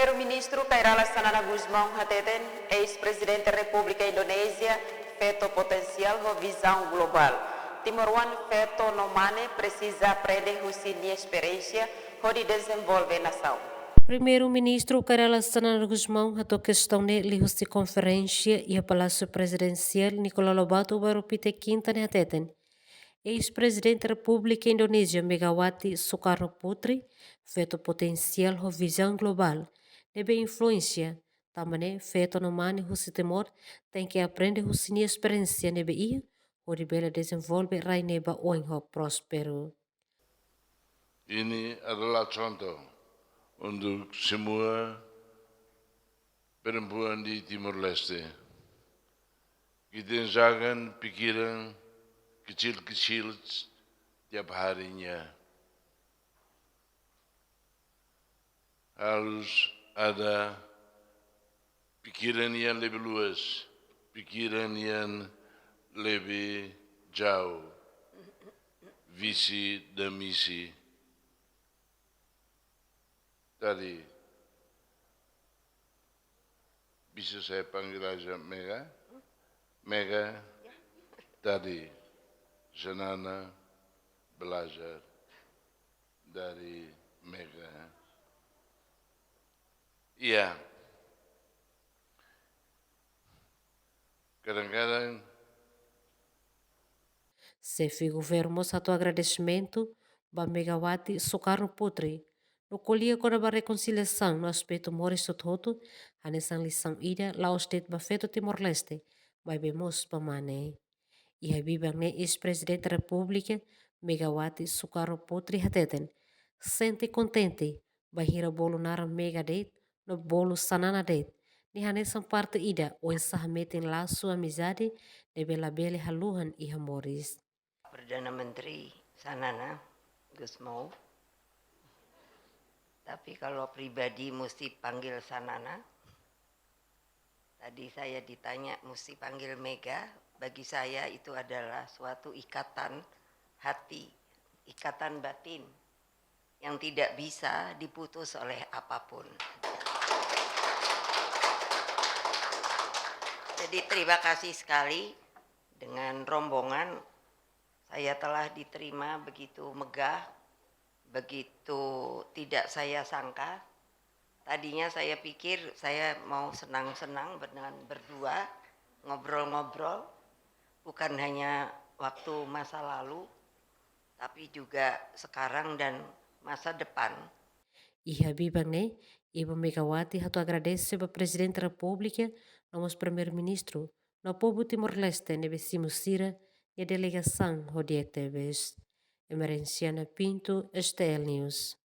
Primeiro-Ministro Cairala Sanana Guzmão Hateten, ex-presidente da República Indonésia, feto potencial com visão global. Timor-Wan feto nomane precisa aprender a experiência de desenvolver nação. Primeiro-Ministro Cairala Sanana Guzmão atua questão de lihusti conferência e a Palácio Presidencial Nicolau Lobato baru pite quinta ne Hateten. Ex-presidente da República Indonésia Megawati Soekarno Putri, feto potencial com visão global, deve influência, também feto no mani husi temor, tem que aprender husi experiência nebe ia, o de bela desenvolve rai neba oinho próspero. Ini adalah contoh untuk semua perempuan di Timor Leste. Kita jangan pikiran kecil-kecil tiap harinya. Harus ada pikiran yang lebih luas, pikiran yang lebih jauh, visi dan misi. Tadi bisa saya panggil aja Mega? Mega, tadi Janana belajar dari Mega. Iya, kadang-kadang Sefi governo satu agradecimento ba Megawati Soekarno Putri. No colia com a reconciliação no aspecto moris tototo, a nessa lição ida lá o state ba feto Timor-Leste, vai bemos pamane. E a bibang ne ex-presidente da República, Megawati Soekarno Putri hateten, sente contente, ba hira bolo nara mega date, no bolo sanana date. Ni hanesan parte ida, o ensah metin laço amizade, de bela bele haluhan e hamoris. Perdana Menteri Sanana Gusmau. Tapi kalau pribadi mesti panggil Sanana. Tadi saya ditanya mesti panggil Mega. Bagi saya itu adalah suatu ikatan hati, ikatan batin yang tidak bisa diputus oleh apapun. Jadi terima kasih sekali dengan rombongan. Saya telah diterima begitu megah, begitu tidak saya sangka. Tadinya saya pikir saya mau senang-senang dengan berdua, ngobrol-ngobrol, bukan hanya waktu masa lalu, tapi juga sekarang dan masa depan. E Habibang ne, Ibu Megawati hatu agradece ao Presidente da República, nosso Primeiro-Ministro, no povo Timor-Leste, nebe Simusira, e a delegação Rodiek Tebes. Emerenciana Pinto, STL News.